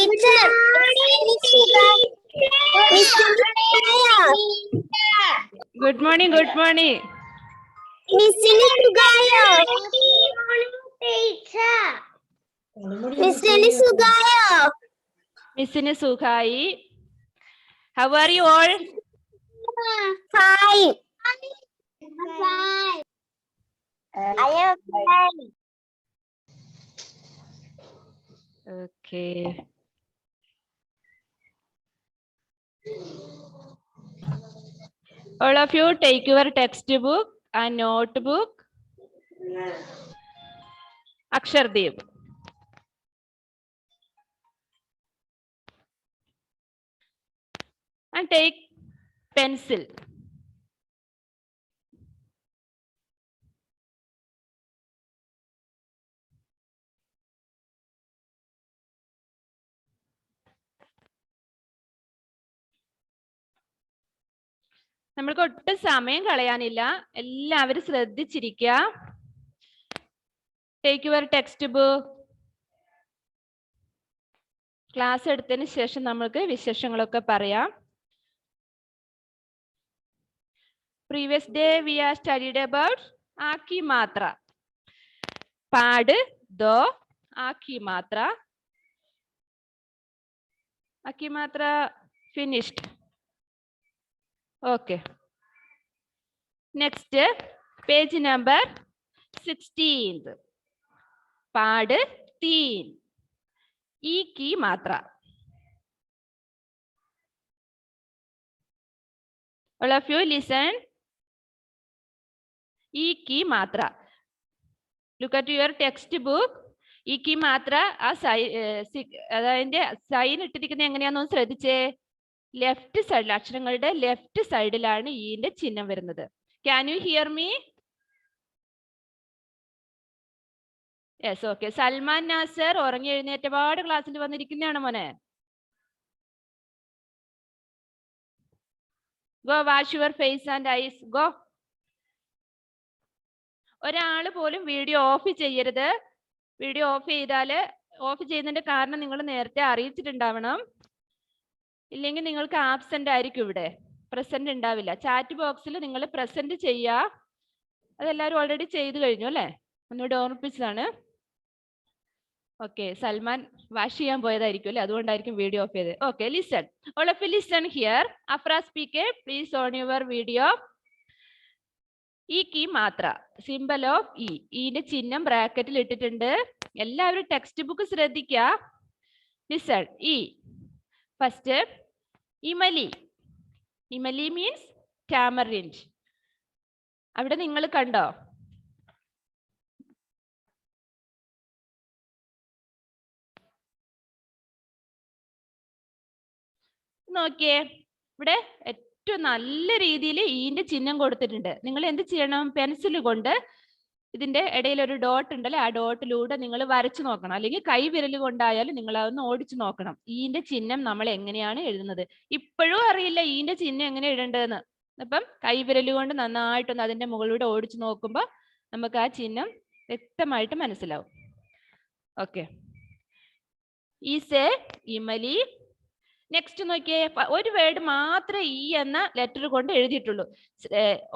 Good morning. Good morning. Missini Sukhai. How are you all? Fine. I am fine. Okay. All of you take your textbook and notebook. Akshardeep. And take pencil. നമ്മൾക്ക് ഒട്ടും സമയം കളയാനില്ല. എല്ലാവരും ശ്രദ്ധിച്ചിരിക്കുക. Take your text book. Class എടുത്തതിന് ശേഷം നമ്മൾക്ക് വിശേഷങ്ങളൊക്കെ പറയാം. Previous day we are studied about Aki Matra. Pad, do, Aki Matra. Aki Matra finished. Okay. Next, page number 16. Pad, teen. Iki Matra. All of you listen. Iki Matra. Look at your textbook. Iki Matra, അതിന്റെ sign ഇട്ടിരിക്കുന്നത് എങ്ങനെയാണെന്ന് ശ്രദ്ധിച്ചേ. Left സൈഡിൽ, അക്ഷരങ്ങളുടെ left സൈഡിലാണ് ഈന്റെ ചിഹ്നം വരുന്നത്. Can you hear me? Yes, okay. Salman Nasar ഉറങ്ങി എഴുന്നേറ്റ പാട് ക്ലാസ്സിൽ വന്നിരിക്കുന്നതാണ് മോനെ. Go wash your face and eyes. Go. ഒരാള് പോലും വീഡിയോ ഓഫ് ചെയ്യരുത്. വീഡിയോ ഓഫ് ചെയ്താല് ഓഫ് ചെയ്യുന്നതിന്റെ കാരണം നിങ്ങൾ നേരത്തെ അറിയിച്ചിട്ടുണ്ടാവണം. ഇല്ലെങ്കിൽ നിങ്ങൾക്ക് ആബ്സെന്റ് ആയിരിക്കും, ഇവിടെ പ്രസന്റ് ഉണ്ടാവില്ല. ചാറ്റ് ബോക്സിൽ നിങ്ങൾ പ്രസന്റ് ചെയ്യുക. അതെല്ലാവരും ഓൾറെഡി ചെയ്തു കഴിഞ്ഞു അല്ലേ? ഒന്നുകൂടെ ഓർമ്മിപ്പിച്ചതാണ്. ഓക്കെ, സൽമാൻ വാഷ് ചെയ്യാൻ പോയതായിരിക്കും അല്ലേ, അതുകൊണ്ടായിരിക്കും വീഡിയോ ഓഫ് ചെയ്തത്. Okay, listen. All of you listen here. Afra speaker, please on your video. ഈക്കി മാത്ര, സിംബൽ ഓഫ് ഇ. ഈന്റെ ചിഹ്നം ബ്രാക്കറ്റിൽ ഇട്ടിട്ടുണ്ട്. എല്ലാവരും ടെക്സ്റ്റ് ബുക്ക് ശ്രദ്ധിക്കുക. ലിസൺ. ഇ. First imli. Imli means tamarind. അവിടെ നിങ്ങൾ കണ്ടോ? നോക്കിയേ, ഇവിടെ ഏറ്റവും നല്ല രീതിയിൽ ഈന്റെ ചിഹ്നം കൊടുത്തിട്ടുണ്ട്. നിങ്ങൾ എന്ത് ചെയ്യണം? പെൻസിൽ കൊണ്ട് ഇതിന്റെ ഇടയിൽ ഒരു ഡോട്ട് ഉണ്ടല്ലോ, ആ ഡോട്ടിലൂടെ നിങ്ങൾ വരച്ചു നോക്കണം. അല്ലെങ്കിൽ കൈ വിരൽ കൊണ്ടായാലും നിങ്ങൾ അതൊന്ന് ഓടിച്ചു നോക്കണം. ഈന്റെ ചിഹ്നം നമ്മൾ എങ്ങനെയാണ് എഴുതുന്നത്. ഇപ്പോഴും അറിയില്ല ഈന്റെ ചിഹ്നം എങ്ങനെ എഴുതേണ്ടതെന്ന്. അപ്പം കൈ വിരൽ കൊണ്ട് നന്നായിട്ടൊന്ന് അതിന്റെ മുകളിലൂടെ ഓടിച്ചു നോക്കുമ്പോൾ നമുക്ക് ആ ചിഹ്നം വ്യക്തമായിട്ട് മനസ്സിലാവും. Okay, is a imli. Next നോക്കിയേ, ഒരു വേർഡ് മാത്രമേ ഈ എന്ന ലെറ്റർ കൊണ്ട് എഴുതിയിട്ടുള്ളൂ.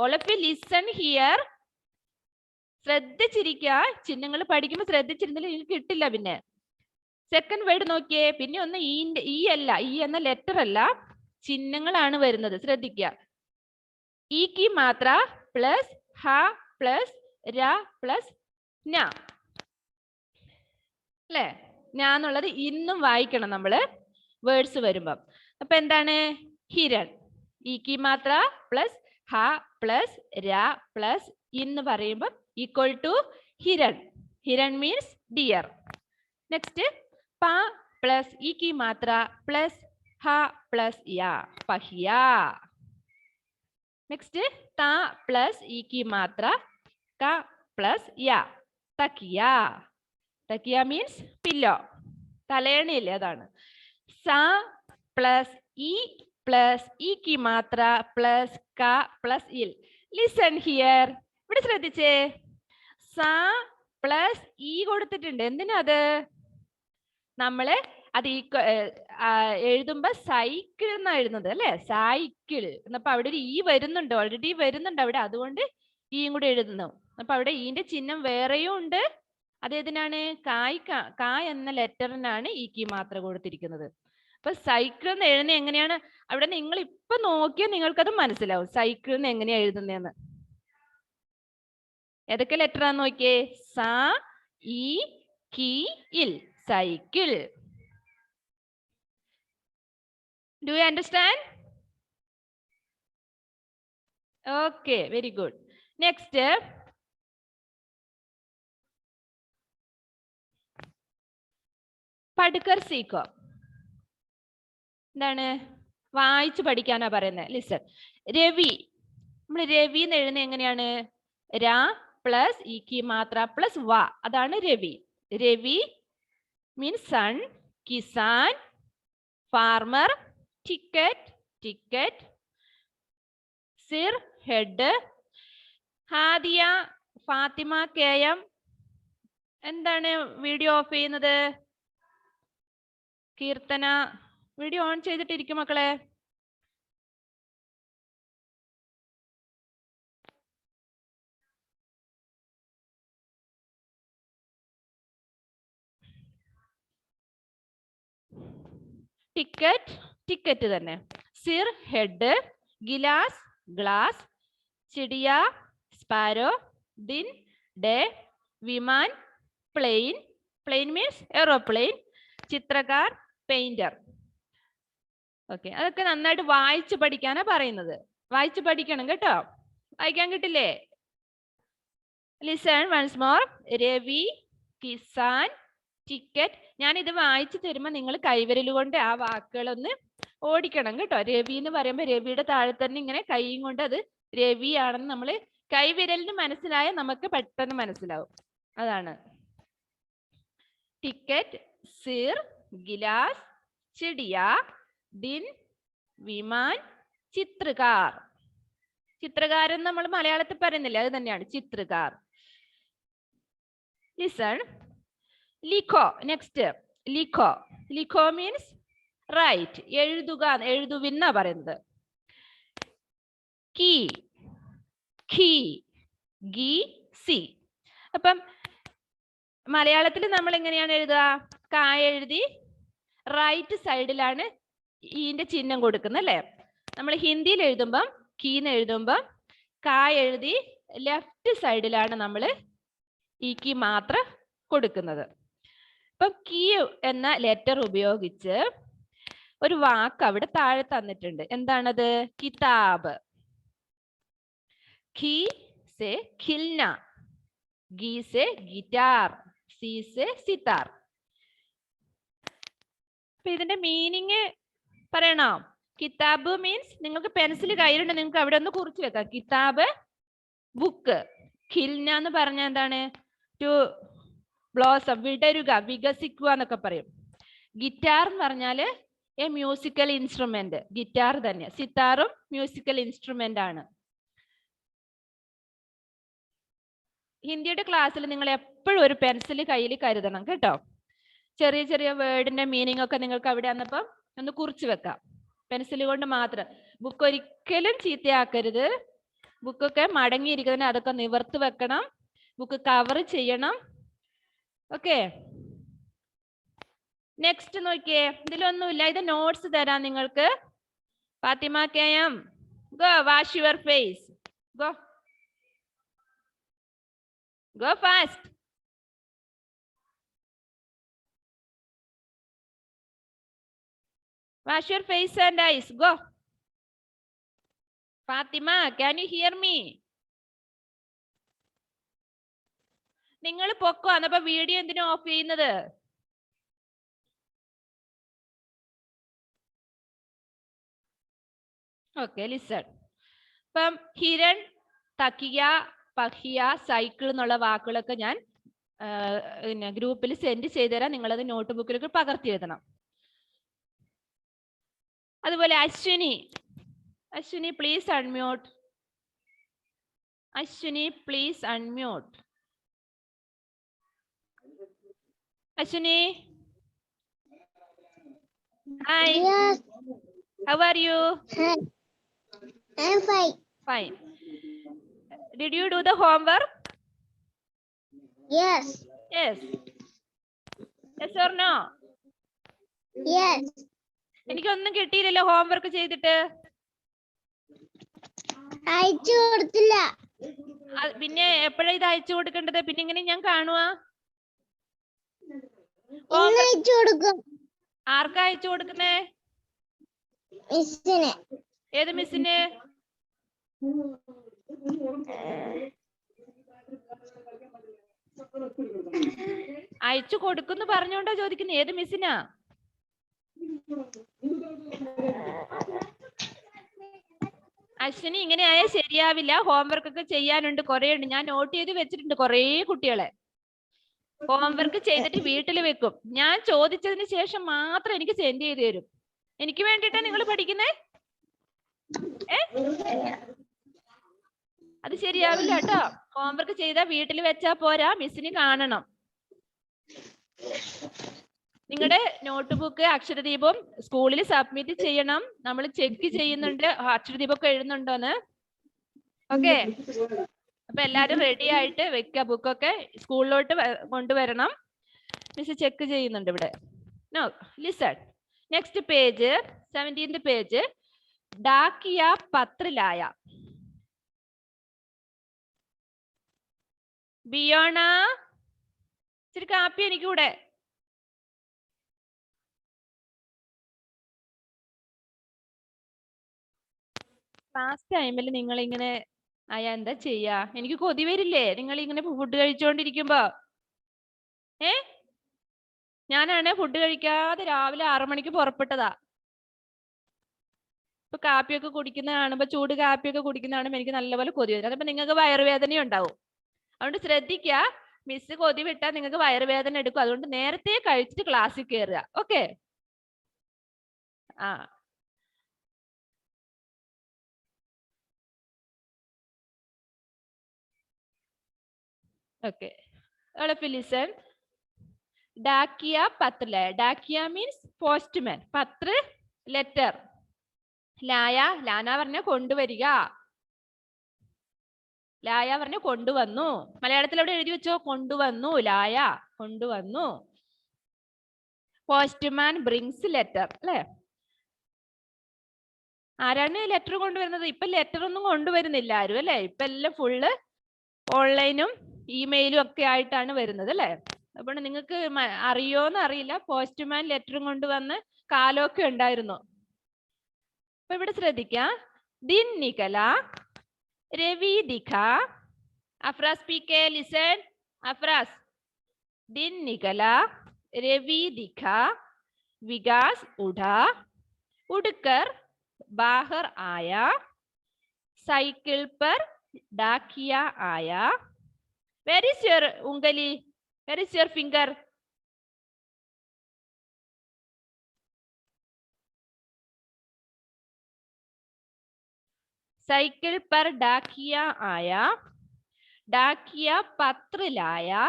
All of you listen here. ശ്രദ്ധിച്ചിരിക്കുക. ചിഹ്നങ്ങൾ പഠിക്കുമ്പോൾ ശ്രദ്ധിച്ചിരുന്നില്ല നിങ്ങൾക്ക് കിട്ടില്ല. പിന്നെ സെക്കൻഡ് വേർഡ് നോക്കിയേ, പിന്നെ ഒന്ന് ഈ അല്ല, ഈ എന്ന ലെറ്റർ അല്ല, ചിഹ്നങ്ങളാണ് വരുന്നത്. ശ്രദ്ധിക്കുക. ഈക്കി മാത്ര പ്ലസ് ഹ പ്ലസ് ര പ്ലസ് ന അല്ലേ? ഞാന്നുള്ളത് ഇന്നും വായിക്കണം നമ്മള് വേർഡ്സ് വരുമ്പം. അപ്പൊ എന്താണ്? ഹിരൺ. ഈക്കി മാത്ര പ്ലസ് ഹ പ്ലസ് ര പ്ലസ് എന്ന് പറയുമ്പോൾ equal to hiran. Hiran means deer. Next പ പ്ലസ് ഈക്കി മാത്ര പ്ലസ് ഹ പ്ലസ് യ, പഹിയ. നെക്സ്റ്റ് ത പ്ലസ് ഈക്കി മാത്ര ക പ്ലസ് യ, തക്കിയ. തക്കിയ മീൻസ് പില്ലോ, തലയണയില്ലേ, അതാണ്. സ പ്ലസ് ഇ പ്ലസ് ഈക്കി മാത്ര പ്ലസ് ക പ്ലസ് ഇൽ. Listen here. ഇവിടെ ശ്രദ്ധിച്ചേ, സ പ്ലസ് ഇ കൊടുത്തിട്ടുണ്ട്. എന്തിനാ അത്? നമ്മള് അത് ഈ എഴുതുമ്പോ സൈക്കിൾ എന്നാ എഴുതുന്നത് അല്ലെ, സൈക്കിൾ എന്നപ്പോ അവിടെ ഒരു ഈ വരുന്നുണ്ട്, ഓൾറെഡി വരുന്നുണ്ട് അവിടെ, അതുകൊണ്ട് ഈയും കൂടെ എഴുതുന്നു. അപ്പൊ അവിടെ ഈന്റെ ചിഹ്നം വേറെയും ഉണ്ട്. അതേതിനാണ്? കായ് എന്ന ലെറ്ററിനാണ് ഈ കീ മാത്രം കൊടുത്തിരിക്കുന്നത്. അപ്പൊ സൈക്കിൾ എന്ന് എഴുതുന്നത് എങ്ങനെയാണ്? അവിടെ നിങ്ങൾ ഇപ്പൊ നോക്കിയാൽ നിങ്ങൾക്കത് മനസ്സിലാവും സൈക്കിൾ എന്ന് എങ്ങനെയാ എഴുതുന്നതെന്ന്. ഏതൊക്കെ ലെറ്റർ ആണെന്ന് നോക്കിയേ. സ, ഈ, കി, ഇൽ. Cycle. Do you understand? Okay, very good. Next. പഠിക്കർ സീക്കോ. എന്താണ്? വായിച്ചു പഠിക്കാനാ പറയുന്നത്. ലിസൺ. രവി. നമ്മൾ രവി എന്ന് എഴുതുന്നത് എങ്ങനെയാണ്? രാ പ്ലസ് ഈ കി മാത്ര പ്ലസ് വ. അതാണ് Ravi. Ravi means sun, kisan, farmer, ticket, sir head, Hadiya, Fathima, KM. എന്താണ് വീഡിയോ ഓഫ് ചെയ്യുന്നത്? കീർത്തന വീഡിയോ ഓൺ ചെയ്തിട്ടിരിക്കും മക്കളെ. ടിക്കറ്റ് തന്നെ. Sir head, gilas glass, chidiya sparrow, din day, viman plane means aeroplane, chitrakar painter. Okay, അതൊക്കെ നന്നായിട്ട് വായിച്ചു പഠിക്കാനാ പറയുന്നത്. വായിച്ചു പഠിക്കണം കേട്ടോ. വായിക്കാൻ കിട്ടില്ലേ? Listen once more. Ravi, kisan, ticket. ഞാൻ ഇത് വായിച്ചു തരുമ്പോൾ നിങ്ങൾ കൈവിരൽ കൊണ്ട് ആ വാക്കുകളൊന്ന് ഓടിക്കണം കേട്ടോ. രവി എന്ന് പറയുമ്പോൾ രവിയുടെ താഴെ തന്നെ ഇങ്ങനെ കൈയും കൊണ്ട് അത് രവി ആണെന്ന് നമ്മൾ കൈവിരലിന് മനസ്സിലായ നമുക്ക് പെട്ടെന്ന് മനസ്സിലാവും. അതാണ്. ടിക്കറ്റ്, സിർ, ഗിലാസ്, ചിടിയ, ദിൻ, വിമാൻ, ചിത്രകാർ. ചിത്രകാരൻ നമ്മൾ മലയാളത്തിൽ പറയുന്നില്ല, അത് തന്നെയാണ് ചിത്രകാർ. ലിസൺ. ലിഖോ. നെക്സ്റ്റ്. ലിഖോ മീൻസ് റൈറ്റ്. എഴുതുക, എഴുതുവിന്നാ പറയുന്നത്. കീ, ഗി, സി. അപ്പം മലയാളത്തിൽ നമ്മൾ എങ്ങനെയാണ് എഴുതുക? കായ എഴുതി റൈറ്റ് സൈഡിലാണ് ഈന്റെ ചിഹ്നം കൊടുക്കുന്നത് അല്ലേ? നമ്മൾ ഹിന്ദിയിൽ എഴുതുമ്പം കീന്ന് എഴുതുമ്പം കായ എഴുതി ലെഫ്റ്റ് സൈഡിലാണ് നമ്മൾ ഈ കീ മാത്രം കൊടുക്കുന്നത്. അപ്പം കീ എന്ന ലെറ്റർ ഉപയോഗിച്ച് ഒരു വാക്ക് അവിടെ താഴെ തന്നിട്ടുണ്ട്. എന്താണത്? കിതാബ്. ഖി സെ ഖിൽന, ഗി സെ ഗിറ്റാർ, സി സെ സിതാർ. അപ്പൊ ഇതിന്റെ മീനിങ് പറയണോ? കിതാബ് മീൻസ് നിങ്ങൾക്ക് പെൻസിൽ കയ്യിലുണ്ട്, നിങ്ങൾക്ക് അവിടെ ഒന്ന് കുറിച്ച് വെക്കാം. കിതാബ് ബുക്ക്. ഖിൽന എന്ന് പറഞ്ഞാൽ എന്താണ്? ടു ബ്ലോസം, വിടരുക, വികസിക്കുക എന്നൊക്കെ പറയും. ഗിറ്റാർ എന്ന് പറഞ്ഞാല് എ മ്യൂസിക്കൽ ഇൻസ്ട്രുമെന്റ്. ഗിറ്റാർ തന്നെ. സിത്താറും മ്യൂസിക്കൽ ഇൻസ്ട്രുമെന്റ് ആണ്. ഹിന്ദിയുടെ ക്ലാസ്സിൽ നിങ്ങൾ എപ്പോഴും ഒരു പെൻസിൽ കയ്യിൽ കരുതണം കേട്ടോ. ചെറിയ ചെറിയ വേർഡിന്റെ മീനിങ് ഒക്കെ നിങ്ങൾക്ക് അവിടെ വന്നപ്പം ഒന്ന് കുറിച്ച് വെക്കാം. പെൻസിൽ കൊണ്ട് മാത്രം. ബുക്ക് ഒരിക്കലും ചീത്തയാക്കരുത്. ബുക്കൊക്കെ മടങ്ങിയിരിക്കുന്നതിന് അതൊക്കെ നിവർത്ത് വെക്കണം. ബുക്ക് കവർ ചെയ്യണം. ഓക്കെ, നെക്സ്റ്റ് നോക്കിയേ. ഇതിലൊന്നുമില്ല, ഇത് നോട്ട്സ് തരാം നിങ്ങൾക്ക്. Fathima KM, go wash your face. Go fast. Wash your face and eyes. Go. Fatima, can you hear me? നിങ്ങൾ പൊക്കോ. അന്നപ്പോ വീഡിയോ എന്തിനാ ഓഫ് ചെയ്യുന്നത്? Okay, listen. ഇപ്പം ഹിരൺ, തക്കിയ, പഹിയ, സൈക്കിൾ എന്നുള്ള വാക്കുകളൊക്കെ ഞാൻ ഗ്രൂപ്പിൽ സെൻഡ് ചെയ്തുതരാം. നിങ്ങളത് നോട്ട് ബുക്കിലേക്ക് പകർത്തി എഴുതണം. അതുപോലെ Ashwini please unmute. Ashwini please unmute. Ashwini Hi. Yes. How are you? Hi. I'm fine. Fine. Did you do the homework? Yes. Yes. Yes or no? Yes. എനിക്കൊന്നും കിട്ടിയില്ലല്ലോ ഹോംവർക്ക് ചെയ്തിട്ട്. അയച്ചു കൊടുത്തില്ല. പിന്നെ എപ്പോഴാ ഇത് അയച്ചു കൊടുക്കേണ്ടത്? പിന്നെ ഇങ്ങനെ ഞാൻ കാണുവാ. ഇന്ന് അയച്ചു കൊടുക്കും. ആർക്കാ അയച്ചു കൊടുക്കുന്നേ? മിസ്സിന്. ഏത് മിസ്സിന്? അയച്ചു കൊടുക്കുന്നു പറഞ്ഞോണ്ടാ ചോദിക്കുന്നത്. ഏത് മിസ്സിനാ? അശ്വിനി, ഇങ്ങനെ ആയാൽ ശരിയാവില്ല. ഹോംവർക്ക് ഒക്കെ ചെയ്യാനുണ്ട്, കുറെ ഉണ്ട്. ഞാൻ നോട്ട് ചെയ്ത് വെച്ചിട്ടുണ്ട് കുറെ കുട്ടികളെ. ഹോംവർക്ക് ചെയ്തിട്ട് വീട്ടിൽ വെക്കും. ഞാൻ ചോദിച്ചതിന് ശേഷം മാത്രം എനിക്ക് സെൻഡ് ചെയ്ത് തരും. എനിക്ക് വേണ്ടിട്ടാ നിങ്ങൾ പഠിക്കുന്നേ? അത് ശരിയാവില്ല കേട്ടോ. ഹോംവർക്ക് ചെയ്താൽ വീട്ടിൽ വെച്ചാ പോരാ, മിസ്സിന് കാണണം. നിങ്ങളുടെ നോട്ട് ബുക്ക് അക്ഷരദീപം സ്കൂളിൽ സബ്മിറ്റ് ചെയ്യണം. നമ്മൾ ചെക്ക് ചെയ്യുന്നുണ്ട് അക്ഷരദീപമൊക്കെ എഴുതുന്നുണ്ടോന്ന്. ഓക്കെ, അപ്പൊ എല്ലാരും റെഡി ആയിട്ട് വെക്ക. ബുക്കൊക്കെ സ്കൂളിലോട്ട് കൊണ്ടുവരണം. മിസ് ചെക്ക് ചെയ്യുന്നുണ്ട് ഇവിടെ. No listen. Next page, 17th page. ഡാക്കിയ പത്രിലായ. ബിയോണ, ഇച്ചിരി കാപ്പി എനിക്കൂടെ. ക്ലാസ് ടൈമിൽ നിങ്ങൾ ഇങ്ങനെ ആയാ എന്താ ചെയ്യാ? എനിക്ക് കൊതി വരില്ലേ നിങ്ങൾ ഇങ്ങനെ ഫുഡ് കഴിച്ചോണ്ടിരിക്കുമ്പോ? ഞാനാണ് ഫുഡ് കഴിക്കാതെ രാവിലെ 6 മണിക്ക് പുറപ്പെട്ടതാ. ഇപ്പൊ കാപ്പിയൊക്കെ കുടിക്കുന്ന കാണുമ്പോ, ചൂട് കാപ്പിയൊക്കെ കുടിക്കുന്ന കാണുമ്പോ എനിക്ക് നല്ലപോലെ കൊതി വരും. അതപ്പോ നിങ്ങൾക്ക് വയറുവേദന ഉണ്ടാവും. അതുകൊണ്ട് ശ്രദ്ധിക്കുക. മിസ് കൊതി വിട്ടാൽ നിങ്ങൾക്ക് വയറുവേദന എടുക്കും. അതുകൊണ്ട് നേരത്തെ കഴിച്ചിട്ട് ക്ലാസ്സിൽ കയറുക. ഓക്കെ? ആ, okay. All of you listen. Dakia patra. Dakia means postman. Patra, letter. Laya, Lana പറഞ്ഞ കൊണ്ടുവരിക. ലായ പറഞ്ഞ കൊണ്ടുവന്നു. മലയാളത്തിൽ അവിടെ എഴുതി വെച്ചോ, കൊണ്ടുവന്നു. ലായ കൊണ്ടുവന്നു. Postman brings letter. അല്ലെ? ആരാണ് ലെറ്റർ കൊണ്ടുവരുന്നത്? ഇപ്പൊ ലെറ്റർ ഒന്നും കൊണ്ടുവരുന്നില്ല ആരും, അല്ലെ? ഇപ്പൊ എല്ലാം ഫുള്ള് ഓൺലൈനും ഇമെയിലും ഒക്കെ ആയിട്ടാണ് വരുന്നത്, അല്ലെ? അപ്പോൾ നിങ്ങൾക്ക് അറിയോന്ന് അറിയില്ല, പോസ്റ്റ്മാൻ ലെറ്ററും കൊണ്ടുവന്ന് കാലമൊക്കെ ഉണ്ടായിരുന്നു. അപ്പൊ ഇവിടെ ശ്രദ്ധിക്കാം. ദിൻ നികല, രവി ദിഖ. Afras P K, listen. Afras. दिन निकला, रवि दिखा, विकास उठा, उड़कर बाहर आया, साइकिल पर डाकिया आया. Where is your ungali? Where is your finger? Cycle पर डाकिया आया, डाकिया पत्र लाया,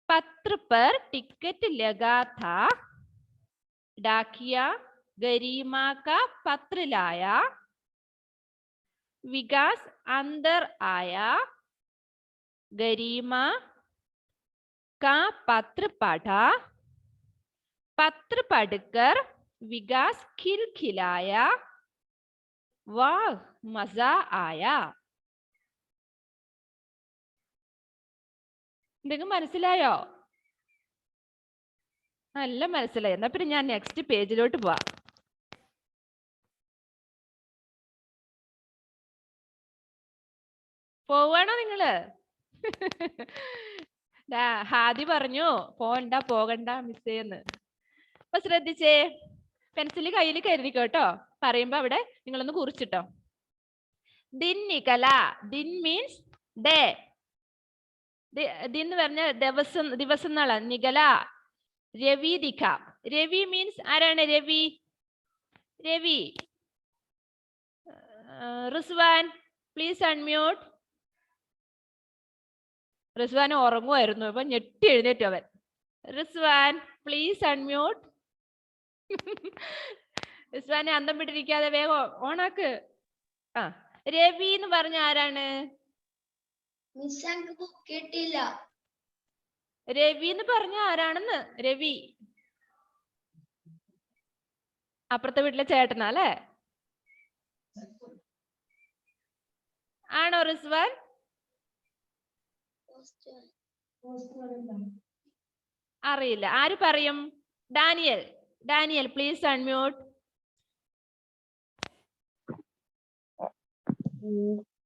पत्र पर टिकट लगा था, डाकिया गरिमा का पत्र लाया, विकास अंदर आया, गरिमा का पत्र पढ़ा, पत्र पढ़कर विकास खिलखिलाया, वाह मजा आया. നിങ്ങൾക്ക് മനസ്സിലായോ? നല്ല മനസ്സിലായി. എന്നാ പിന്നെ ഞാൻ നെക്സ്റ്റ് പേജിലോട്ട് പോവാം. പോവാണോ നിങ്ങള്? ഹാദി പറഞ്ഞു പോകണ്ട മിസ്സേന്ന്. അപ്പൊ ശ്രദ്ധിച്ചേ, പെൻസില് കയ്യിൽ കരുതിക്കോ കേട്ടോ. പറയുമ്പോ അവിടെ നിങ്ങളൊന്ന് കുറിച്ചിട്ടോ. ദിൻ നികല. ദിൻ മീൻസ് ഡേ. ദിൻ എന്ന് പറഞ്ഞ ദിവസം എന്നാണ്. നികല. രവി ദിഖ. രവി മീൻസ് ആരാണ്? രവി. രവി. Rizwan please unmute. റിസ്വാൻ ഉറങ്ങുമായിരുന്നു, അപ്പൊ ഞെട്ടി എഴുന്നേറ്റു അവൻ. Rizwan please unmute. ഇസ്വാനെ അന്തം വിട്ടിരിക്കാതെ വേഗം ഓണാക്ക്. ആ, രവി എന്ന് പറഞ്ഞ ആരാണ്? രവി എന്ന് പറഞ്ഞ ആരാണെന്ന്? രവി അപ്പുറത്തെ വീട്ടിലെ ചേട്ടനാ അല്ലേ? ആണോ റിസ്വാൻ? അറിയില്ല. ആര് പറയും? Daniel. Daniel please unmute.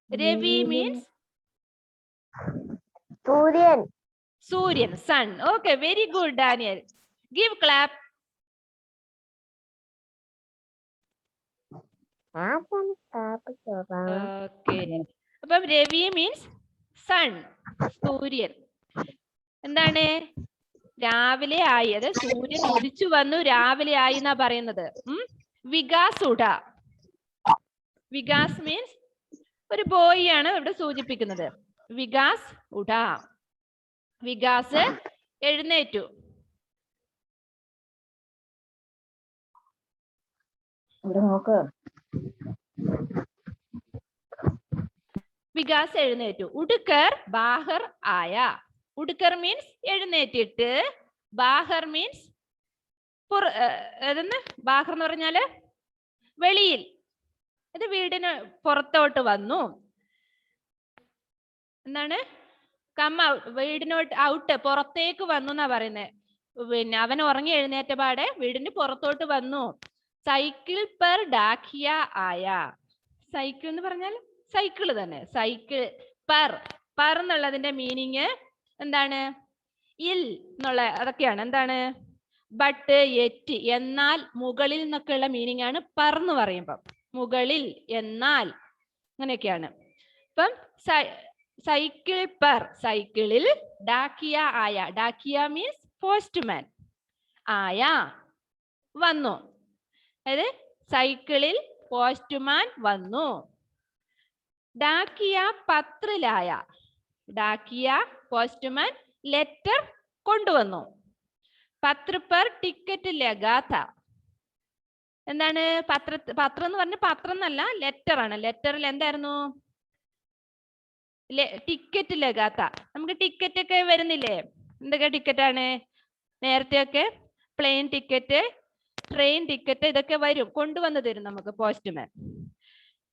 Ravi means സൂര്യൻ. സൂര്യൻ, sun. Okay, very good Daniel. Give clap. Okay. അപ്പം രവി മീൻസ് സൺ, സൂര്യൻ. എന്താണ്? രാവിലെ ആയി. അത് സൂര്യൻ ഉദിച്ചു വന്നു, രാവിലെ ആയി എന്നാ പറയുന്നത്. വികാസ് ഉട. വികാസ് മീൻസ് ഒരു ബോയ് ആണ് ഇവിടെ സൂചിപ്പിക്കുന്നത്. വികാസ് ഉട. വികാസ് എഴുന്നേറ്റു. വികാസ് എഴുന്നേറ്റു. ഉടുക്കർ ബാഹർ ആയ. ഉടുക്കർ മീൻസ് എഴുന്നേറ്റിട്ട്, ബാഹർ മീൻസ് ബാഹർ എന്ന് പറഞ്ഞാല് വെളിയിൽ. ഇത് വീടിന് പുറത്തോട്ട് വന്നു. എന്താണ്? Come out. വീടിനോട്ട് ഔട്ട്, പുറത്തേക്ക് വന്നു എന്നാ പറയുന്നത്. പിന്നെ അവൻ ഉറങ്ങി എഴുന്നേറ്റ പാടെ വീടിന് പുറത്തോട്ട് വന്നു. സൈക്കിൾ പെർ ഡാക്കിയ ആയ. സൈക്കിൾ എന്ന് പറഞ്ഞാൽ സൈക്കിള് തന്നെ. Cycle per. പെർ എന്നുള്ളതിന്റെ മീനിങ് എന്താണ്? ഇൽ എന്നുള്ള അതൊക്കെയാണ്. എന്താണ്? ബട്ട്, എറ്റ്, എന്നാൽ, മുകളിൽ എന്നൊക്കെയുള്ള മീനിങ് ആണ് പെർ എന്ന് പറയുമ്പം. മുകളിൽ, എന്നാൽ, അങ്ങനെയൊക്കെയാണ്. ഇപ്പം സൈക്കിൾ പെർ, സൈക്കിളിൽ, ഡാക്കിയ ആയ. ഡാക്കിയ മീൻസ് പോസ്റ്റ്മാൻ. ആയ വന്നു. അതായത് സൈക്കിളിൽ പോസ്റ്റ്മാൻ വന്നു. ഡാക്കിയ പത്രിലായ. ഡാക്കിയ പോസ്റ്റ്മാൻ ലെറ്റർ കൊണ്ടുവന്നു. പത്ര പെർ ടിക്കറ്റ് ലഗാത്ത. എന്താണ്? പത്രം എന്ന് പറഞ്ഞ പത്രം എന്നല്ല, ലെറ്റർ ആണ്. ലെറ്ററിൽ എന്തായിരുന്നു? ടിക്കറ്റ് ലഗാത്ത. നമുക്ക് ടിക്കറ്റ് ഒക്കെ വരുന്നില്ലേ? എന്തൊക്കെ ടിക്കറ്റ് ആണ്? നേരത്തെയൊക്കെ പ്ലെയിൻ ടിക്കറ്റ്, ട്രെയിൻ ടിക്കറ്റ്, ഇതൊക്കെ വരും, കൊണ്ടുവന്ന് തരും നമുക്ക് പോസ്റ്റ്മാൻ.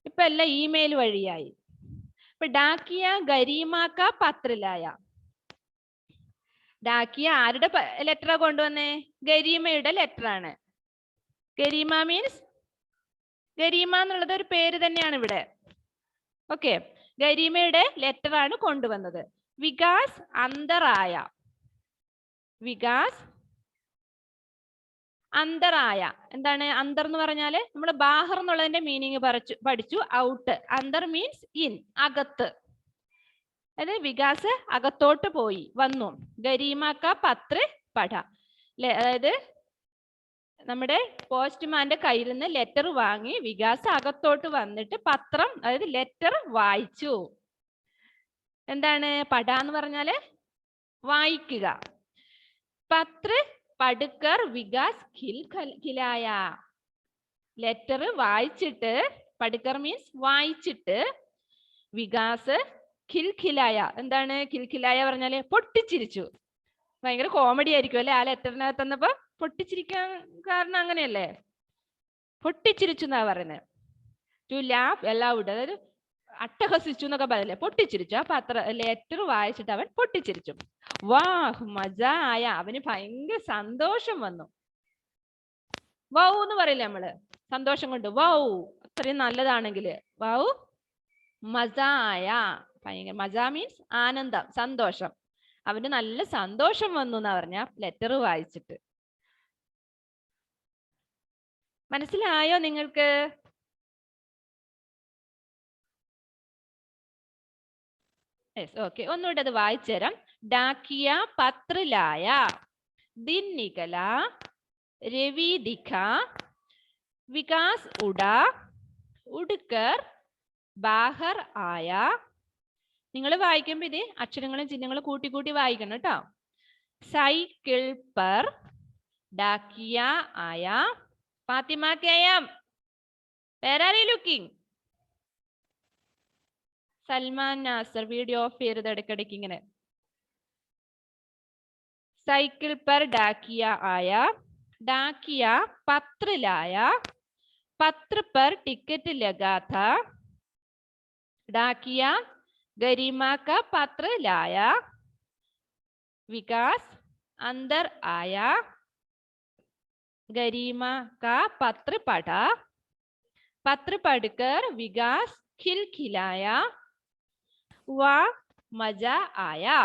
ഇപ്പൊ എല്ലാം ഇമെയിൽ വഴിയായി. ഇപ്പൊ ഡാക്കിയ ഗരീമാക്ക പത്രിലായ. ഡാക്കിയ ആരുടെ ലെറ്ററാ കൊണ്ടുവന്നേ? ഗരീമയുടെ ലെറ്റർ ആണ്. ഗരീമ മീൻസ്, ഗരീമ എന്നുള്ളത് ഒരു പേര് തന്നെയാണ് ഇവിടെ. ഓക്കെ, ഗരീമയുടെ ലെറ്റർ ആണ് കൊണ്ടുവന്നത്. വികാസ് അന്തറായ. വികാസ് അന്തറായ. എന്താണ് അന്തർ എന്ന് പറഞ്ഞാല്? നമ്മൾ ബാഹർ എന്നുള്ളതിന്റെ മീനിങ് പഠിച്ചു. ഔട്ട്. അന്തർ മീൻസ് ഇൻ, അകത്ത്. അതായത് വികാസ് അകത്തോട്ട് പോയി, വന്നു. ഗരീമാക്ക പത്ര പഠ. അതായത് നമ്മുടെ പോസ്റ്റ്മാന്റെ കയ്യിൽ നിന്ന് ലെറ്റർ വാങ്ങി വികാസ് അകത്തോട്ട് വന്നിട്ട് പത്രം, അതായത് ലെറ്റർ വായിച്ചു. എന്താണ് പഠ എന്ന് പറഞ്ഞാല്? വായിക്കുക. പത്ര പടുക്കർ വികാസ് ഖിലായ. ലെറ്റർ വായിച്ചിട്ട്, പടുക്കർ മീൻസ് വായിച്ചിട്ട്, വികാസ് ഖിലായ. എന്താണ് ഖിലായ പറഞ്ഞാല്? പൊട്ടിച്ചിരിച്ചു. ഭയങ്കര കോമഡി ആയിരിക്കും അല്ലെ? ആ ലെറ്ററിനകത്ത് വന്നപ്പോ പൊട്ടിച്ചിരിക്കാൻ കാരണം അങ്ങനെയല്ലേ? പൊട്ടിച്ചിരിച്ചു എന്നാ പറയുന്നത്. ടു ലാഫ് അലൗഡ്, അതായത് അട്ടഹസിച്ചു എന്നൊക്കെ പറയല്ലേ? പൊട്ടിച്ചിരിച്ചു. ആ ലെറ്റർ വായിച്ചിട്ട് അവൻ പൊട്ടിച്ചിരിച്ചു. വാഹ് മജായ. അവന് ഭയങ്കര സന്തോഷം വന്നു. വൗ എന്ന് പറയില്ലേ നമ്മള്? സന്തോഷം കൊണ്ട് വൗ, അത്രയും നല്ലതാണെങ്കില് വൗ മജായ. ഭയങ്കര. മജ മീൻസ് ആനന്ദം, സന്തോഷം. അവന് നല്ല സന്തോഷം വന്നു എന്നാ പറഞ്ഞ ലെറ്റർ വായിച്ചിട്ട്. മനസ്സിലായോ നിങ്ങൾക്ക്? ഓക്കെ, ഒന്നുകൂടെ അത് വായിച്ചു തരാം. ഡാക്കിയ പത്രിലായ. ദിൻ നികല, രവി ദിഖ, വികാസ് ഉട, ഉടുക്കർ ബാഹർ ആയ. നിങ്ങൾ വായിക്കുമ്പോ ഇത് അക്ഷരങ്ങളും ചിഹ്നങ്ങളും കൂട്ടി കൂട്ടി വായിക്കണം കേട്ടോ. സൈക്കിൾ പെർ ഡാക്കിയ ആയ Fatima KM. Where are you looking? Salman Nasser. Video off ചെയ്ത് ഇടയ്ക്കിടയ്ക്ക് ഇങ്ങനെ. Cycle पर डाकिया आया. डाकिया पत्र लाया. पत्र पर टिकट लगा था. डाकिया गरिमा का पत्र लाया. विकास अंदर आया. गरिमा का पत्र पढ़ा. पत्र पढ़कर विकास खिलखिलाया. वाह मजा आया.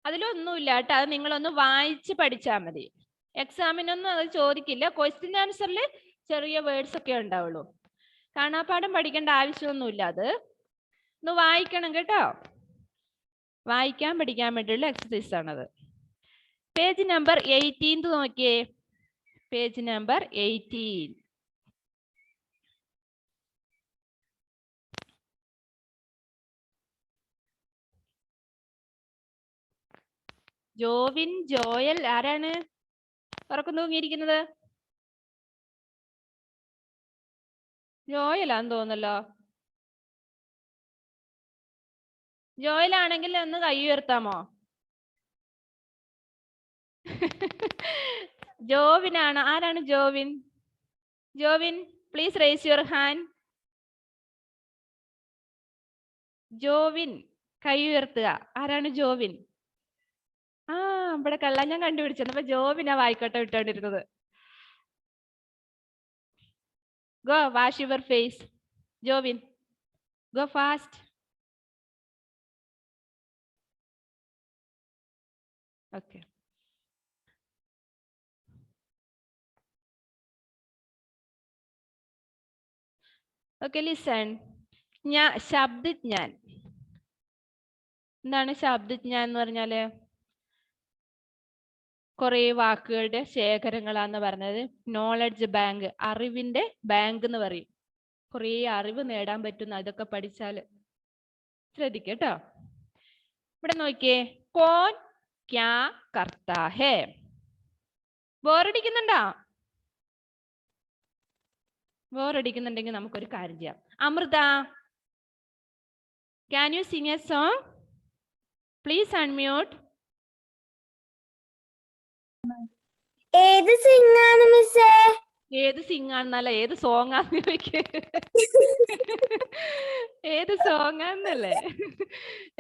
അതിലൊന്നുമില്ല കേട്ടോ, അത് നിങ്ങളൊന്ന് വായിച്ച് പഠിച്ചാൽ മതി. എക്സാമിനൊന്നും അത് ചോദിക്കില്ല. ക്വസ്റ്റ്യൻ ആൻസറിൽ ചെറിയ വേർഡ്സ് ഒക്കെ ഉണ്ടാവുള്ളൂ. കാണാപ്പാഠം പഠിക്കേണ്ട ആവശ്യമൊന്നുമില്ല. അത് ഒന്ന് വായിക്കണം കേട്ടോ. വായിക്കാൻ പഠിക്കാൻ വേണ്ടിയുള്ള എക്സസൈസ് ആണത്. പേജ് നമ്പർ 18 നോക്കിയേ. Page number 18. ജോവിൻ, ജോയൽ ആരാണ് ഉറക്കം തൂങ്ങിയിരിക്കുന്നത്? ജോയലാന്ന് തോന്നല്ലോ. ജോയലാണെങ്കിൽ ഒന്ന് കൈ ഉയർത്താമോ? ജോവിനാണ്. ആരാണ് Jovin? Jovin please raise your hand. Jovin കൈ ഉയർത്തുക. ആരാണ് ജോവിൻ? ആ ഇവിടെ കള്ള ഞാൻ കണ്ടുപിടിച്ചത്. അപ്പൊ ജോവിനാ വായിക്കോട്ടെ വിട്ടോണ്ടിരുന്നത്. Go wash your face. Jovin, go fast. Okay. Okay, listen. ശബ്ദജ്ഞാൻ. എന്താണ് ശബ്ദജ്ഞാൻ എന്ന് പറഞ്ഞാല്? കുറെ വാക്കുകളുടെ ശേഖരങ്ങളാന്ന് പറഞ്ഞത്. നോളജ് ബാങ്ക്, അറിവിന്റെ ബാങ്ക് എന്ന് പറയും. കുറെ അറിവ് നേടാൻ പറ്റുന്ന അതൊക്കെ പഠിച്ചാല് ശ്രദ്ധിക്കുക കേട്ടോ. ഇവിടെ നോക്കിയേ. കോൻ ക്യാ കർത്താ ഹേ. ബോറടിക്കുന്നുണ്ടോ? ബോറടിക്കുന്നുണ്ടെങ്കിൽ നമുക്കൊരു കാര്യം ചെയ്യാം. Amrita, can you sing a song? Please unmute. ഏത് സിംഗാണ് മിസ്സേ? ഏത് സിംഗാണെന്നല്ല, ഏത് സോങ്ങാന്ന് ചോദിക്കേ. ഏത് സോങ്ങാന്നല്ലേ?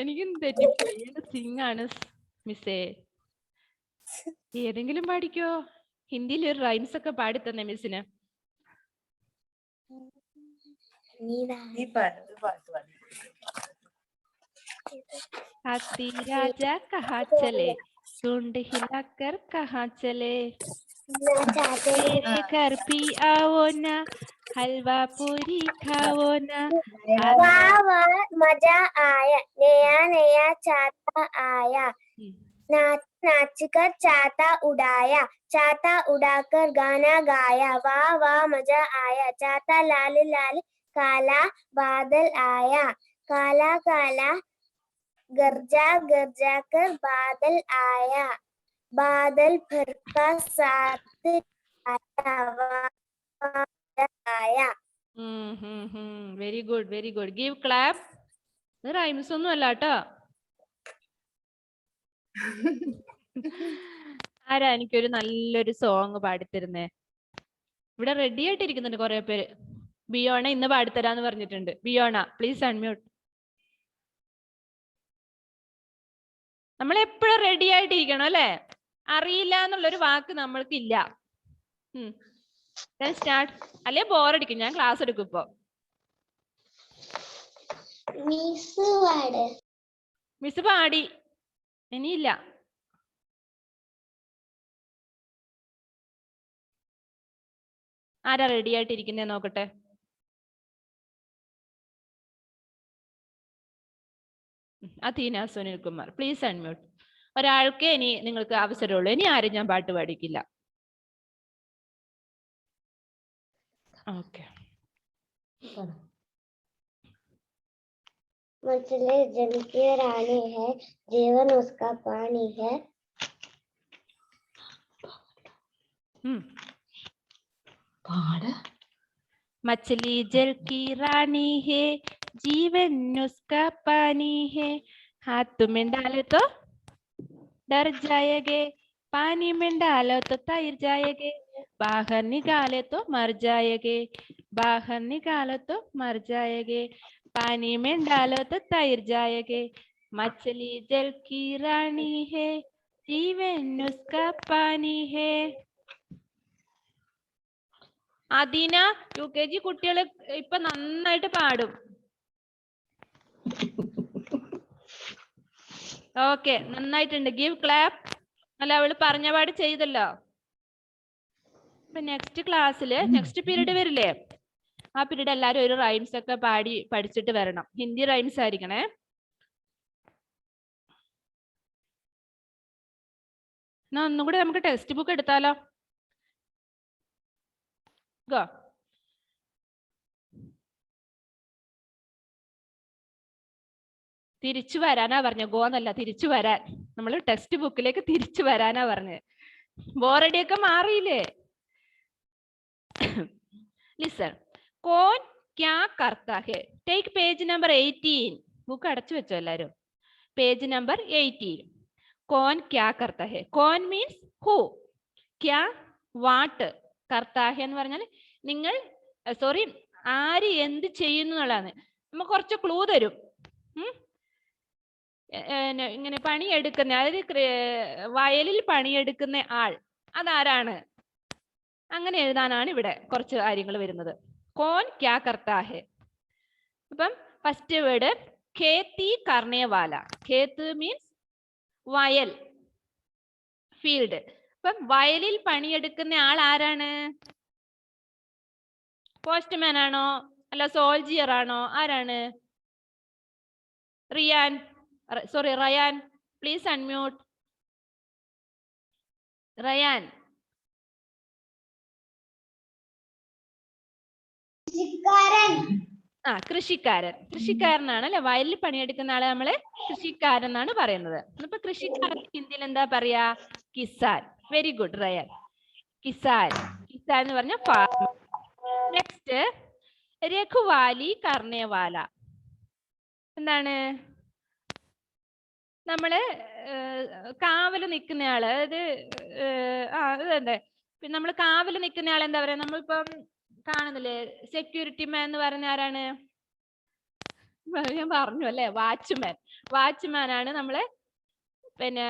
എനിക്കും തെറ്റിപ്പോയി. ഏത് സിംഗാണ് മിസ്സേ? ഏതെങ്കിലും പാടിക്കോ. ഹിന്ദിയിൽ ഒരു റൈംസ് ഒക്കെ പാടിത്തന്നെ മിസ്സിന്. हाथी राजा कहाँ चले, सूंड हिलाकर कहाँ चले, मेरे घर भी आओ ना, हलवा पूरी खाओ ना. वाह वाह मजा आया, नया नया चाता आया. नाच नाच कर चाता उड़ाया, चाता उड़ाकर गाना गाया. वाह वाह मजा आया. चाता लाल लाल काला बादल आया, काला काला गरजा गरजा कर बादल आया. बादल भर का साथ आया. Very good, very good. Give clap. Rhymes ഒന്നും അല്ല കേട്ടോ. ആരാ എനിക്കൊരു നല്ലൊരു സോങ് പാടിത്തരുന്നേ? ഇവിടെ റെഡി ആയിട്ടിരിക്കുന്നുണ്ട് കുറെ പേര്. ബിയോണ ഇന്ന് പാടിത്തരാന്ന് പറഞ്ഞിട്ടുണ്ട്. Biona please unmute. നമ്മൾ എപ്പോഴും റെഡി ആയിട്ടിരിക്കണം അല്ലെ? അറിയില്ല എന്നുള്ളൊരു വാക്ക് നമ്മൾക്കില്ല. സ്റ്റാർട്ട്. അല്ലെ ബോറടിക്കും. ഞാൻ ക്ലാസ് എടുക്കും ഇപ്പൊ. മിസ് പാടി. ഇനിയില്ല. ആരാ റെഡി ആയിട്ടിരിക്കുന്നേ നോക്കട്ടെ. Athena Sunilkumar please unmute. ഒരാൾക്ക് ഇനി നിങ്ങൾക്ക് അവസരമുള്ളൂ. ഇനി ആരും ഞാൻ പാട്ട് പാടിക്കില്ല. ഓക്കെ. मछली जल की रानी है, जीवन उसका पानी है। मछली जल की रानी है, जीवन उसका पानी है। हाथ में डाले तो डर जाएंगे, पानी में डालो तो तैर जाएंगे, बाहर निकाले तो मर जाएंगे, बाहर निकालो तो मर जाएंगे, पानी में डालो तो तैर जाएंगे। मछली जल की रानी है, जीवन उसका पानी है. അദീന UKG കുട്ടികൾ ഇപ്പൊ നന്നായിട്ട് പാടും. ഓക്കെ, നന്നായിട്ടുണ്ട്. Give clap. അല്ല, അവള് പറഞ്ഞ പാട് ചെയ്തല്ലോ. ഇപ്പൊ നെക്സ്റ്റ് ക്ലാസ്സില് നെക്സ്റ്റ് പീരീഡ് വരില്ലേ, ആ പീരീഡ് എല്ലാരും ഒരു റൈംസ് ഒക്കെ പാടി പഠിച്ചിട്ട് വരണം. ഹിന്ദി റൈംസ് ആയിരിക്കണേ. എന്നാ ഒന്നുകൂടി നമുക്ക് ടെക്സ്റ്റ് ബുക്ക് എടുത്താലോ? ഗോ. തിരിച്ചു വരാനാ പറഞ്ഞ, ഗോ എന്നല്ല, തിരിച്ചു വരാൻ. നമ്മൾ ടെക്സ്റ്റ് ബുക്കിലേക്ക് തിരിച്ചു വരാനാ പറഞ്ഞത്. ബോറടിയൊക്കെ മാറിയില്ലേ? ലിസൺ. കോൻ ക്യാ കർത്താ ഹെ? Take page number 18. ബുക്ക് അടച്ചു വെച്ചോ എല്ലാരും. Page number 18. കോൻ ക്യാ കർത്താ ഹെ? കോൻ മീൻസ് ഹു, ക്യാ വാട്ട്, കർത്താ ഹെ എന്ന് പറഞ്ഞാൽ നിങ്ങൾ, സോറി, ആര് എന്ത് ചെയ്യുന്നു എന്നുള്ളതാണ്. നമുക്ക് കുറച്ച് ക്ലൂ തരും. ഇങ്ങനെ പണിയെടുക്കുന്ന, അതായത് വയലിൽ പണിയെടുക്കുന്ന ആൾ, അതാരാണ്? അങ്ങനെ എഴുതാനാണ് ഇവിടെ കുറച്ച് കാര്യങ്ങൾ വരുന്നത്. കോൻ ക്യാ കർത്താ ഹെ. അപ്പം ഫസ്റ്റ് വേർഡ് ഖേത്തി കർണേവാല. ഖേത്ത് മീൻസ് വയൽ, ഫീൽഡ്. അപ്പം വയലിൽ പണിയെടുക്കുന്ന ആൾ ആരാണ്? പോസ്റ്റ്മാൻ ആണോ, അല്ല സോൾജിയർ ആണോ, ആരാണ്? Riyan, sorry Rayan, please unmute. Rayan. കൃഷിക്കാരൻ. കൃഷിക്കാരനാണ് അല്ലെ, വയലിൽ പണിയെടുക്കുന്ന ആളെ നമ്മള് കൃഷിക്കാരൻ എന്നാണ് പറയുന്നത്. അപ്പൊ കൃഷിക്കാരൻ ഹിന്ദിയിൽ എന്താ പറയാ? കിസാൻ. Very good Rayan. കിസാൻ. കിസാൻ എന്ന് പറഞ്ഞ ഫാർമർ. നെക്സ്റ്റ് രഘുവാലി കർണേവാല. എന്താണ്? നമ്മള് കാവല് നിൽക്കുന്നയാള്, അതായത് അതെ, പിന്നെ നമ്മള് കാവല് നിൽക്കുന്നയാൾ എന്താ പറയാ? നമ്മളിപ്പം കാണുന്നില്ലേ, സെക്യൂരിറ്റി മാൻ എന്ന് പറയുന്ന ആരാണ്? ഞാൻ പറഞ്ഞു അല്ലെ, വാച്ച്മാൻ. വാച്ച്മാൻ ആണ് നമ്മളെ, പിന്നെ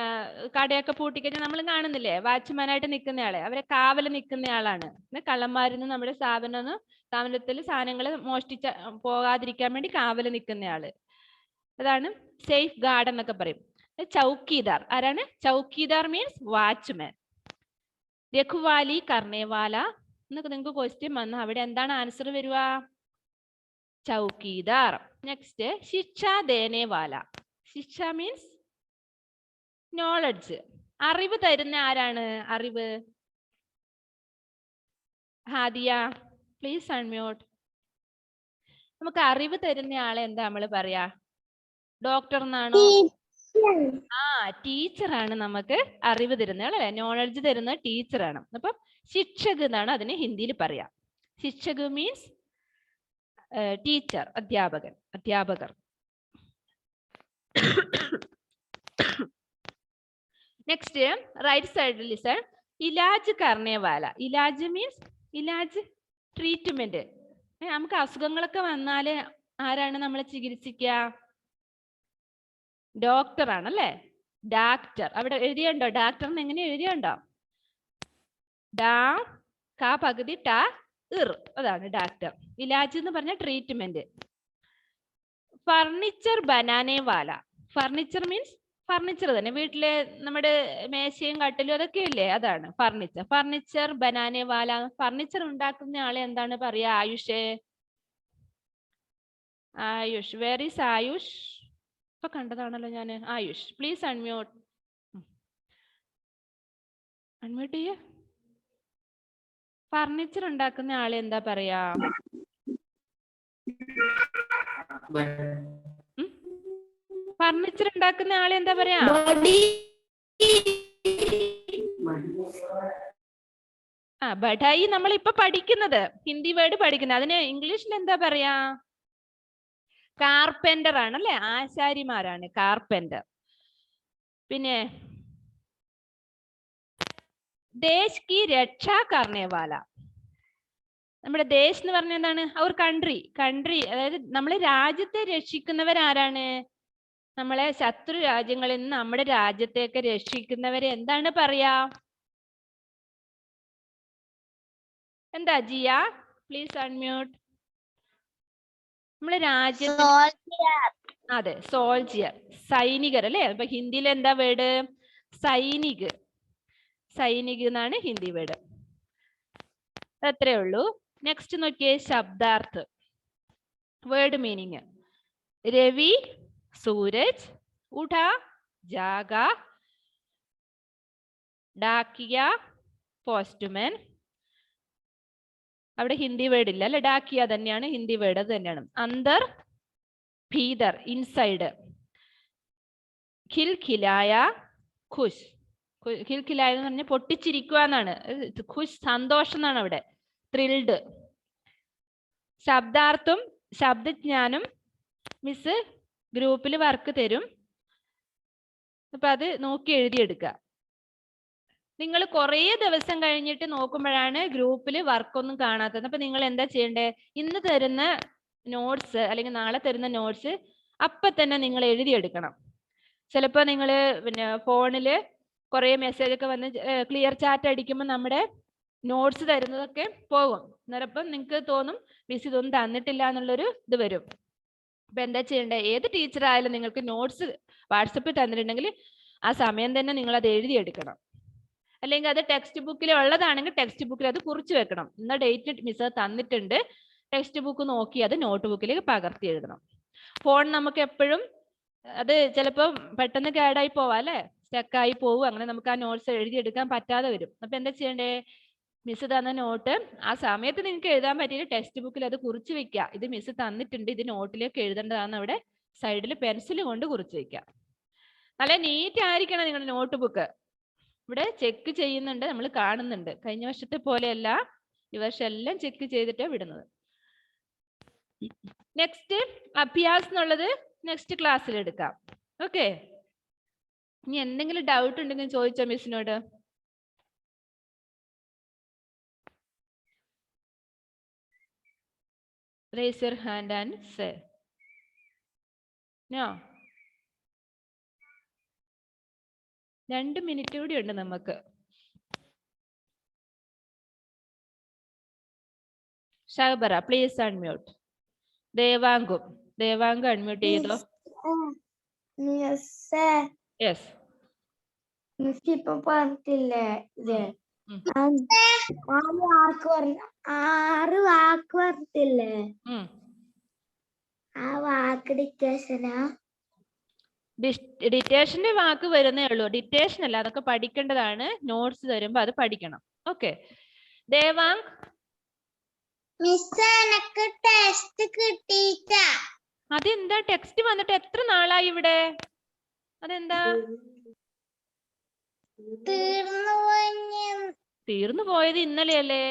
കടയൊക്കെ പൂട്ടിക്കഴിഞ്ഞാൽ നമ്മൾ കാണുന്നില്ലേ വാച്ച്മാനായിട്ട് നിൽക്കുന്നയാളെ, അവരെ കാവല് നിൽക്കുന്നയാളാണ്. കള്ളന്മാരിന്ന് നമ്മുടെ സ്ഥാപനത്തിൽ സാധനങ്ങൾ മോഷ്ടിച്ച പോകാതിരിക്കാൻ വേണ്ടി കാവല് നിൽക്കുന്നയാള്, അതാണ് സേഫ് ഗാർഡ് എന്നൊക്കെ പറയും. ചൗക്കീദാർ. ആരാണ്? Chowkidar means watchman. രഘുവാലി കർണേവാല എന്നൊക്കെ നിങ്ങൾക്ക് ക്വസ്റ്റ്യൻ വന്ന അവിടെ എന്താണ് ആൻസർ വരിക? ചൗക്കീദാർ. നെക്സ്റ്റ് ശിക്ഷ ദേനേവാല. ശിക്ഷ മീൻസ് നോളജ്, അറിവ് തരുന്ന ആരാണ്? അറിവ്. Hadiya please unmute. നമുക്ക് അറിവ് തരുന്ന ആളെ എന്താ നമ്മൾ പറയാ? ഡോക്ടർ എന്നാണോ? ടീച്ചറാണ് നമുക്ക് അറിവ് തരുന്ന ആളല്ലേ, നോളജ് തരുന്ന ടീച്ചറാണ്. അപ്പം ശിക്ഷക് എന്നാണ് അതിന് ഹിന്ദിയിൽ പറയാ. ശിക്ഷക് മീൻസ് ടീച്ചർ, അധ്യാപകൻ, അധ്യാപകർ. നെക്സ്റ്റ് റൈറ്റ് സൈഡിൽ ലിസൺ. ഇലാജ് കർണേവാല. ഇലാജ് മീൻസ്, ഇലാജ് ട്രീറ്റ്മെന്റ്. നമുക്ക് അസുഖങ്ങളൊക്കെ വന്നാല് ആരാണ് നമ്മളെ ചികിത്സിക്കുക? ഡോക്ടർ ആണല്ലേ, ഡാക്ടർ. അവിടെ എഴുതിയുണ്ടോ ഡാക്ടറിന്? എങ്ങനെ എഴുതിയുണ്ടോ? ഡാ കാ പകുതി ടാ ഇർ, അതാണ് ഡാക്ടർ. ഇലാജ് എന്ന് പറഞ്ഞ ട്രീറ്റ്മെന്റ്. ഫർണിച്ചർ ബനാനേവാല. ഫർണിച്ചർ മീൻസ് ഫർണിച്ചർ തന്നെ, വീട്ടിലെ നമ്മുടെ മേശയും കട്ടിലും അതൊക്കെ ഇല്ലേ, അതാണ് ഫർണിച്ചർ. ഫർണിച്ചർ ബനാനേവാല. ഫർണിച്ചർ ഉണ്ടാക്കുന്ന ആളെ എന്താണ് പറയാ? ആയുഷ്. ആയുഷ്. Where is Ayush? ഇപ്പൊ കണ്ടതാണല്ലോ ഞാൻ. Ayush please unmute. അൺമ്യൂട്ട് ചെയ്യ. ഫർണിച്ചർ ഉണ്ടാക്കുന്ന ആളെ എന്താ പറയാ? ഫർണിച്ചർ ഉണ്ടാക്കുന്ന ആളെ എന്താ പറയാ? ബഡായി നമ്മൾ ഇപ്പൊ പഠിക്കുന്നത്, ഹിന്ദി വേർഡ് പഠിക്കുന്നത്. അതിന് ഇംഗ്ലീഷിൽ എന്താ പറയാ? കാർപെന്റർ ആണ് അല്ലെ? ആശാരിമാരാണ് കാർപെന്റർ. പിന്നെ ദേശ് കി രക്ഷാ കർണേ വാല. നമ്മുടെ ദേശ് എന്ന് പറഞ്ഞ എന്താണ്? അവർ കൺട്രി. അതായത് നമ്മളെ രാജ്യത്തെ രക്ഷിക്കുന്നവരാരാണ്? നമ്മളെ ശത്രു രാജ്യങ്ങളിൽ നിന്ന് നമ്മുടെ രാജ്യത്തേക്ക് രക്ഷിക്കുന്നവരെ എന്താണ് പറയാ? എന്താ ജിയ? Please unmute. നമ്മളെ രാജ്യത്തെ, അതെ, സോൾജിയർ, സൈനികർ അല്ലെ? അപ്പൊ ഹിന്ദിയിൽ എന്താ വേർഡ്? സൈനിക്. സൈനിക് എന്നാണ് ഹിന്ദി വേർഡ്. അത്രേ ഉള്ളൂ. നെക്സ്റ്റ് നോക്കിയേ, ശബ്ദാർത്ഥ്, വേർഡ് മീനിങ്. രവി, സൂരജ്, ഉഠ, ജാഗ, ഡാക്കിയ, പോസ്റ്റ്മാൻ. അവിടെ ഹിന്ദി വേർഡ് ഇല്ല അല്ലെ? ഡാക്കിയ തന്നെയാണ് ഹിന്ദി വേർഡ്, അത് തന്നെയാണ്. അന്തർ, ഭീതർ, ഇൻസൈഡ്. ഖിൽഖിലായ, ഖുഷ്. ഖിൽഖിലായ എന്ന് പറഞ്ഞാൽ പൊട്ടിച്ചിരിക്കുക എന്നാണ്. ഖുഷ് സന്തോഷം എന്നാണ് അവിടെ. ത്രിൽഡ്. ശബ്ദാർത്ഥം, ശബ്ദജ്ഞാനം മിസ് ഗ്രൂപ്പിൽ വർക്ക് തരും. അപ്പൊ അത് നോക്കി എഴുതിയെടുക്കുക. നിങ്ങൾ കുറേ ദിവസം കഴിഞ്ഞിട്ട് നോക്കുമ്പോഴാണ് ഗ്രൂപ്പിൽ വർക്കൊന്നും കാണാത്തത്. അപ്പൊ നിങ്ങൾ എന്താ ചെയ്യണ്ടേ? ഇന്ന് തരുന്ന നോട്ട്സ് അല്ലെങ്കിൽ നാളെ തരുന്ന നോട്ട്സ് അപ്പൊ തന്നെ നിങ്ങൾ എഴുതിയെടുക്കണം. ചിലപ്പോൾ നിങ്ങൾ പിന്നെ ഫോണിൽ കുറേ മെസ്സേജ് ഒക്കെ വന്ന് ക്ലിയർ ചാറ്റ് അടിക്കുമ്പോൾ നമ്മുടെ നോട്ട്സ് തരുന്നതൊക്കെ പോകും. അന്നേരം നിങ്ങൾക്ക് തോന്നും മിസ് ഇതൊന്നും തന്നിട്ടില്ല എന്നുള്ളൊരു ഇത് വരും. അപ്പൊ എന്താ ചെയ്യണ്ടേ? ഏത് ടീച്ചർ ആയാലും നിങ്ങൾക്ക് നോട്ട്സ് വാട്സപ്പിൽ തന്നിട്ടുണ്ടെങ്കിൽ ആ സമയം തന്നെ നിങ്ങൾ അത് എഴുതിയെടുക്കണം. അല്ലെങ്കിൽ അത് ടെക്സ്റ്റ് ബുക്കിൽ ഉള്ളതാണെങ്കിൽ ടെക്സ്റ്റ് ബുക്കിൽ അത് കുറിച്ച് വെക്കണം. ഇന്ന ഡേറ്റ് മിസ് തന്നിട്ടുണ്ട്, ടെക്സ്റ്റ് ബുക്ക് നോക്കി അത് നോട്ട് ബുക്കിലേക്ക് പകർത്തി എഴുതണം. ഫോൺ നമുക്ക് എപ്പോഴും അത് ചിലപ്പോൾ പെട്ടെന്ന് കേടായി പോവാം അല്ലെ? സ്റ്റക്കായി പോവും. അങ്ങനെ നമുക്ക് ആ നോട്ട്സ് എഴുതിയെടുക്കാൻ പറ്റാതെ വരും. അപ്പൊ എന്താ ചെയ്യണ്ടേ? മിസ് തന്ന നോട്ട് ആ സമയത്ത് നിങ്ങൾക്ക് എഴുതാൻ പറ്റിയിട്ട് ടെക്സ്റ്റ് ബുക്കിൽ അത് കുറിച്ച് വെക്കുക. ഇത് മിസ് തന്നിട്ടുണ്ട്, ഇത് നോട്ടിലേക്ക് എഴുതേണ്ടതാണെന്ന് അവിടെ സൈഡിൽ പെൻസിൽ കൊണ്ട് കുറിച്ച് വെക്കുക. നല്ല നീറ്റ് ആയിരിക്കണം നിങ്ങളുടെ നോട്ട് ബുക്ക്. ഇവിടെ ചെക്ക് ചെയ്യുന്നുണ്ട്, നമ്മൾ കാണുന്നുണ്ട്. കഴിഞ്ഞ വർഷത്തെ പോലെയല്ല, ഈ വർഷം എല്ലാം ചെക്ക് ചെയ്തിട്ടാണ് വിടുന്നത്. നെക്സ്റ്റ് അഭ്യാസ് എന്നുള്ളത് നെക്സ്റ്റ് ക്ലാസ്സിൽ എടുക്കാം. ഓക്കെ, ഇനി എന്തെങ്കിലും ഡൗട്ട് ഉണ്ടെങ്കിൽ ചോദിച്ചോ മിസ്സിനോട്. Raise your hand and say. No. 2 minute കൂടി ഉണ്ട് നമുക്ക്. ഷഹബറ, പ്ലീസ് അൺമ്യൂട്ട്. ദേവാങ്കു അൺമ്യൂട്ട് ചെയ്തോ. യെസ്. മിസ് ഇപ്പൊ പറഞ്ഞിട്ടില്ലേ ഇത് 6 വാക്ക് പറഞ്ഞിട്ടില്ലേ? ആ വാക്ക് ഡിറ്റേഷനാ? ഡിറ്റേഷന്റെ വാക്ക് വരുന്നേ ഉള്ളൂ. ഡിറ്റേഷൻ അല്ല, അതൊക്കെ പഠിക്കേണ്ടതാണ്. നോട്ട്സ് തരുമ്പോ അത് പഠിക്കണം. ഓക്കെ. ദേവാങ്, അതെന്താ ടെക്സ്റ്റ് വന്നിട്ട് എത്ര നാളായി ഇവിടെ? അതെന്താ തീർന്നു പോയത്? ഇന്നലെയല്ലേ?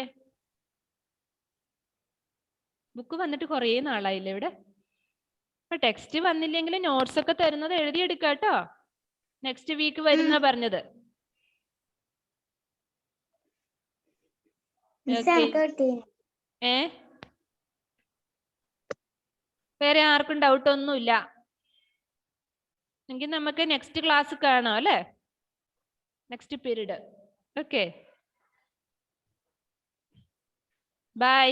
ബുക്ക് വന്നിട്ട് കുറേ നാളായില്ലേ ഇവിടെ? അപ്പൊ ടെക്സ്റ്റ് വന്നില്ലെങ്കിൽ നോട്ട്സ് ഒക്കെ തരുന്നത് എഴുതിയെടുക്കുക കേട്ടോ. നെക്സ്റ്റ് വീക്ക് വരുന്ന പറഞ്ഞത്. വേറെ ആർക്കും ഡൗട്ട് ഒന്നുമില്ല എങ്കിൽ നമുക്ക് നെക്സ്റ്റ് ക്ലാസ് കാണാം അല്ലേ? Next period. Okay, by.